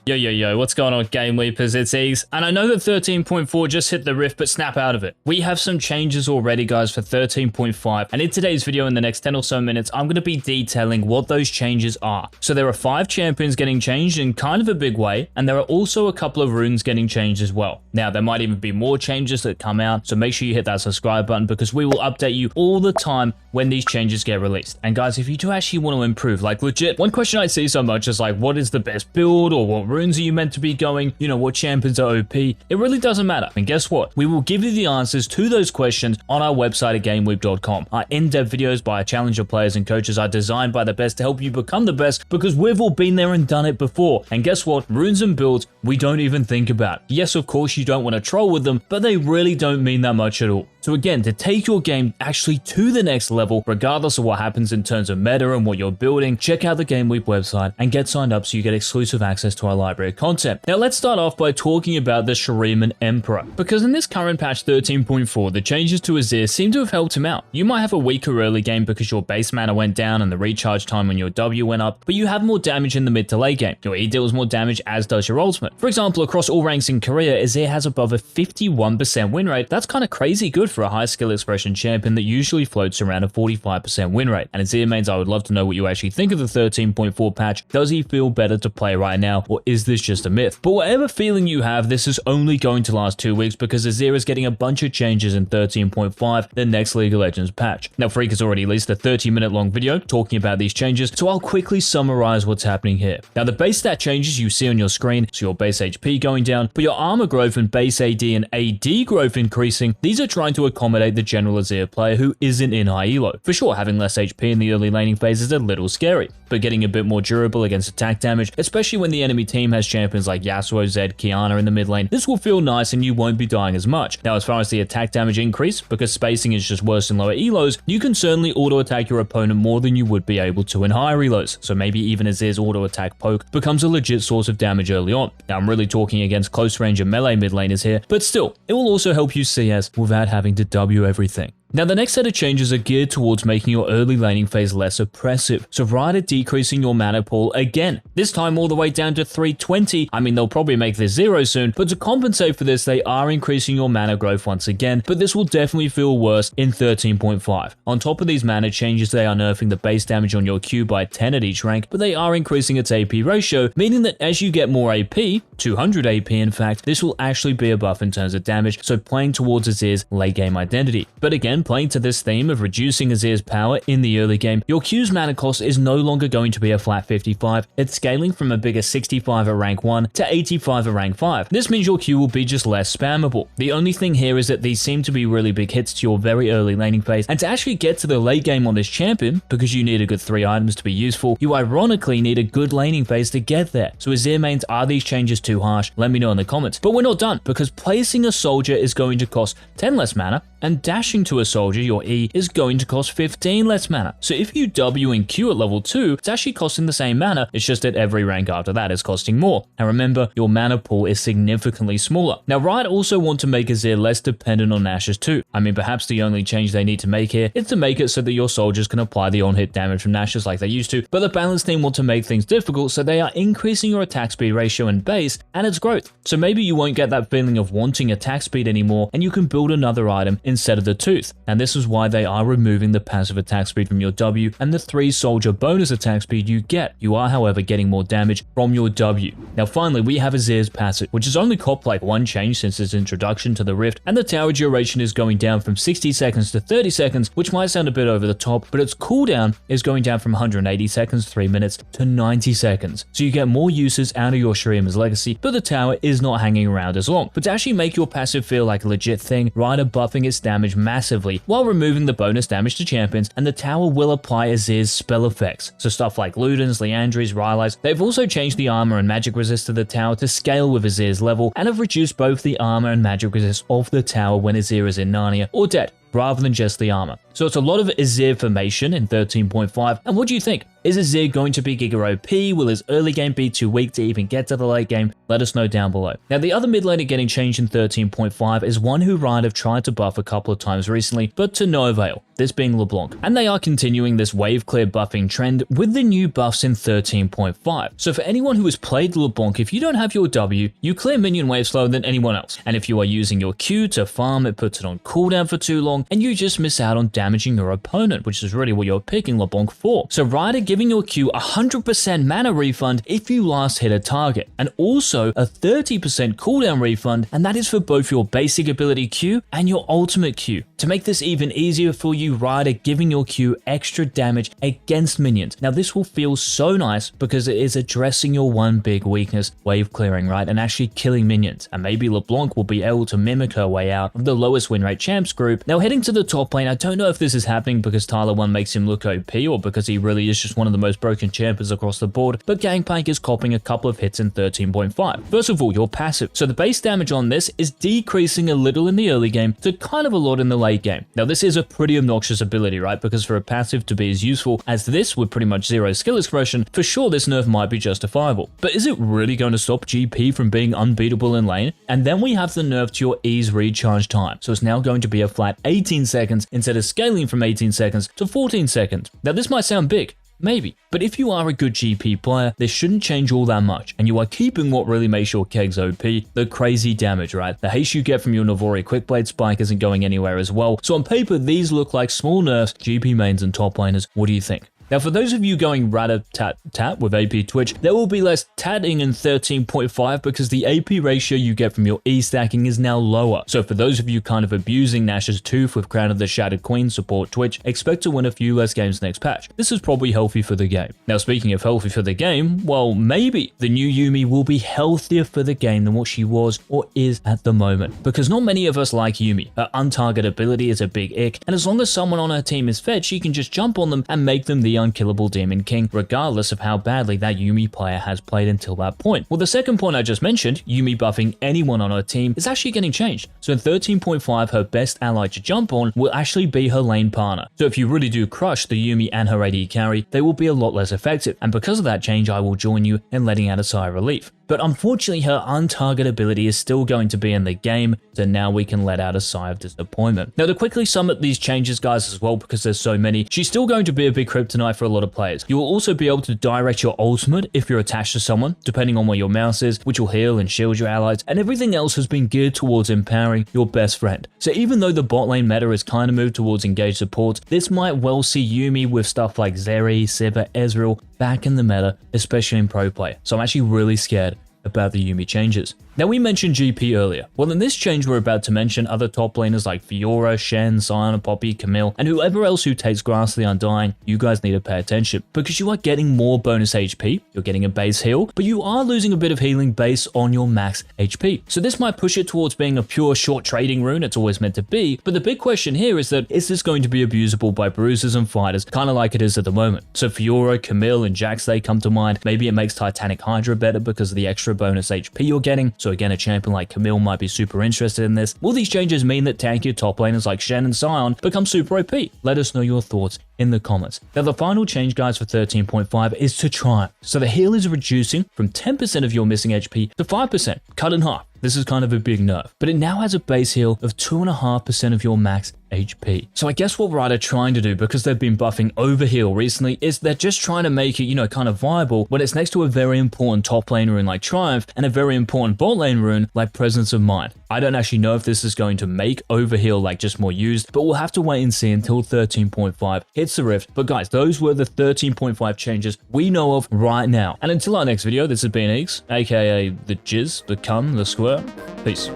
Yo, what's going on, GameLeapers? It's Ease, and I know that 13.4 just hit the rift, but snap out of it. We have some changes already, guys, for 13.5, and in today's video, in the next 10 or so minutes, I'm going to be detailing what those changes are. So there are 5 champions getting changed in kind of a big way, and there are also a couple of runes getting changed as well. Now, there might even be more changes that come out, so make sure you hit that subscribe button, because we will update you all the time when these changes get released. And guys, if you do actually want to improve, like legit, one question I see so much is like, what is the best build, or what runes are you meant to be going, you know, what champions are OP? It really doesn't matter. And guess what? We will give you the answers to those questions on our website at GameLeap.com. Our in-depth videos by our challenger players and coaches are designed by the best to help you become the best, because we've all been there and done it before. And guess what? Runes and builds we don't even think about. Yes, of course, you don't want to troll with them, but they really don't mean that much at all. So again, to take your game actually to the next level, regardless of what happens in terms of meta and what you're building, check out the GameLeap website and get signed up so you get exclusive access to our library of content. Now let's start off by talking about the Shuriman Emperor, because in this current patch 13.4, the changes to Azir seem to have helped him out. You might have a weaker early game because your base mana went down and the recharge time on your W went up, but you have more damage in the mid to late game. Your E deals more damage, as does your ultimate. For example, across all ranks in Korea, Azir has above a 51% win rate. That's kind of crazy good for a high skill expression champion that usually floats around a 45% win rate. And Azir mains, I would love to know what you actually think of the 13.4 patch. Does he feel better to play right now, or is this just a myth? But whatever feeling you have, this is only going to last 2 weeks, because Azir is getting a bunch of changes in 13.5, the next League of Legends patch. Now Freak has already released a 30-minute long video talking about these changes, so I'll quickly summarize what's happening here. Now the base stat changes you see on your screen, so your base HP going down, but your armor growth and base AD and AD growth increasing. These are trying to accommodate the general Azir player who isn't in high elo. For sure, having less HP in the early laning phase is a little scary, but getting a bit more durable against attack damage, especially when the enemy team has champions like Yasuo, Zed, Kiana in the mid lane, this will feel nice and you won't be dying as much. Now, as far as the attack damage increase, because spacing is just worse in lower elos, you can certainly auto-attack your opponent more than you would be able to in higher elos, so maybe even Azir's auto-attack poke becomes a legit source of damage early on. Now, I'm really talking against close range and melee mid laners here, but still, it will also help you CS without having to W everything. Now the next set of changes are geared towards making your early laning phase less oppressive, so right at decreasing your mana pool again, this time all the way down to 320. I mean, they'll probably make this 0 soon, but to compensate for this, they are increasing your mana growth once again, but this will definitely feel worse in 13.5. On top of these mana changes, they are nerfing the base damage on your Q by 10 at each rank, but they are increasing its AP ratio, meaning that as you get more AP, 200 AP in fact, this will actually be a buff in terms of damage, so playing towards Azir's late game identity. But again, playing to this theme of reducing Azir's power in the early game, your Q's mana cost is no longer going to be a flat 55, it's scaling from a bigger 65 at rank 1 to 85 at rank 5. This means your Q will be just less spammable. The only thing here is that these seem to be really big hits to your very early laning phase, and to actually get to the late game on this champion, because you need a good 3 items to be useful, you ironically need a good laning phase to get there. So Azir mains, are these changes too harsh? Let me know in the comments. But we're not done, because placing a soldier is going to cost 10 less mana, and dashing to a soldier, your E, is going to cost 15 less mana. So if you W and Q at level 2, it's actually costing the same mana, it's just at every rank after that is costing more. And remember, your mana pool is significantly smaller. Now Riot also want to make Azir less dependent on Ashes too. I mean, perhaps the only change they need to make here is to make it so that your soldiers can apply the on-hit damage from Ashes like they used to, but the balance team want to make things difficult, so they are increasing your attack speed ratio and base and its growth. So maybe you won't get that feeling of wanting attack speed anymore, and you can build another item instead of the tooth. And this is why they are removing the passive attack speed from your W and the 3 soldier bonus attack speed you get. You are, however, getting more damage from your W. Now finally, we have Azir's passive, which has only copped like 1 change since its introduction to the Rift, and the tower duration is going down from 60 seconds to 30 seconds, which might sound a bit over the top, but its cooldown is going down from 180 seconds, 3 minutes, to 90 seconds. So you get more uses out of your Shuriman's legacy, but the tower is not hanging around as long. But to actually make your passive feel like a legit thing, Rider buffing its damage massively while removing the bonus damage to champions, and the tower will apply Azir's spell effects. So stuff like Luden's, Liandry's, Rylai's. They've also changed the armor and magic resist of the tower to scale with Azir's level, and have reduced both the armor and magic resist of the tower when Azir is in Narnia or dead, rather than just the armor. So it's a lot of Azir formation in 13.5, and what do you think? Is Azir going to be Giga OP? Will his early game be too weak to even get to the late game? Let us know down below. Now, the other mid laner getting changed in 13.5 is one who Riot have tried to buff a couple of times recently, but to no avail, this being LeBlanc. And they are continuing this wave clear buffing trend with the new buffs in 13.5. So for anyone who has played LeBlanc, if you don't have your W, you clear minion waves slower than anyone else. And if you are using your Q to farm, it puts it on cooldown for too long, and you just miss out on damaging your opponent, which is really what you're picking LeBlanc for. So Riot are giving your Q 100% mana refund if you last hit a target, and also a 30% cooldown refund, and that is for both your basic ability Q and your ultimate Q. To make this even easier for you, Riot are giving your Q extra damage against minions. Now this will feel so nice because it is addressing your one big weakness, wave clearing, right, and actually killing minions. And maybe LeBlanc will be able to mimic her way out of the lowest win rate champs group. Now heading to the top lane, I don't know if this is happening because Tyler 1 makes him look OP or because he really is just one of the most broken champions across the board, but Gangplank is copping a couple of hits in 13.5. First of all, your passive. So the base damage on this is decreasing a little in the early game to kind of a lot in the late game. Now this is a pretty obnoxious ability, right? Because for a passive to be as useful as this with pretty much zero skill expression, for sure this nerf might be justifiable. But is it really going to stop GP from being unbeatable in lane? And then we have the nerf to your E's recharge time. So it's now going to be a flat 18 seconds instead of scaling from 18 seconds to 14 seconds. Now this might sound big, maybe, but if you are a good GP player, this shouldn't change all that much, and you are keeping what really makes your kegs OP, the crazy damage, right? The haste you get from your Navori Quickblade spike isn't going anywhere as well, so on paper, these look like small nerfs, GP mains and top laners. What do you think? Now, for those of you going rat-a-tat-tat with AP Twitch, there will be less tatting in 13.5 because the AP ratio you get from your E stacking is now lower. So for those of you kind of abusing Nash's Tooth with Crown of the Shattered Queen support Twitch, expect to win a few less games next patch. This is probably healthy for the game. Now, speaking of healthy for the game, well, maybe the new Yumi will be healthier for the game than what she was or is at the moment. Because not many of us like Yumi. Her untarget ability is a big ick, and as long as someone on her team is fed, she can just jump on them and make them the unkillable Demon King, regardless of how badly that Yumi player has played until that point. Well, the second point I just mentioned, Yumi buffing anyone on her team, is actually getting changed. So in 13.5, her best ally to jump on will actually be her lane partner. So if you really do crush the Yumi and her AD carry, they will be a lot less effective. And because of that change, I will join you in letting out a sigh of relief. But unfortunately, her untarget ability is still going to be in the game, so now we can let out a sigh of disappointment. Now, to quickly sum up these changes, guys, as well, because there's so many, she's still going to be a big kryptonite for a lot of players. You will also be able to direct your ultimate if you're attached to someone, depending on where your mouse is, which will heal and shield your allies, and everything else has been geared towards empowering your best friend. So even though the bot lane meta is kind of moved towards engaged support, this might well see Yumi with stuff like Zeri, Sivir, Ezreal back in the meta, especially in pro play. So I'm actually really scared about the Yumi changes. Now, we mentioned GP earlier. Well, in this change, we're about to mention other top laners like Fiora, Shen, Sion, Poppy, Camille, and whoever else who takes Grass of the Undying. You guys need to pay attention because you are getting more bonus HP, you're getting a base heal, but you are losing a bit of healing based on your max HP. So this might push it towards being a pure short trading rune it's always meant to be, but the big question here is that, is this going to be abusable by bruisers and fighters, kind of like it is at the moment? So Fiora, Camille, and Jax, they come to mind. Maybe it makes Titanic Hydra better because of the extra bonus HP you're getting. So again, a champion like Camille might be super interested in this. Will these changes mean that tankier top laners like Shen and Sion become super OP? Let us know your thoughts in the comments. Now, the final change, guys, for 13.5 is to Triumph. So the heal is reducing from 10% of your missing HP to 5%, cut in half. This is kind of a big nerf, but it now has a base heal of 2.5% of your max HP. So I guess what Riot are trying to do, because they've been buffing overheal recently, is they're just trying to make it, kind of viable when it's next to a very important top lane rune like Triumph and a very important bot lane rune like Presence of Mind. I don't actually know if this is going to make overheal like just more used, but we'll have to wait and see until 13.5 hits the rift. But guys, those were the 13.5 changes we know of right now. And until our next video, this has been Eeks, aka the Jizz, the Cum, the Squirt. Peace.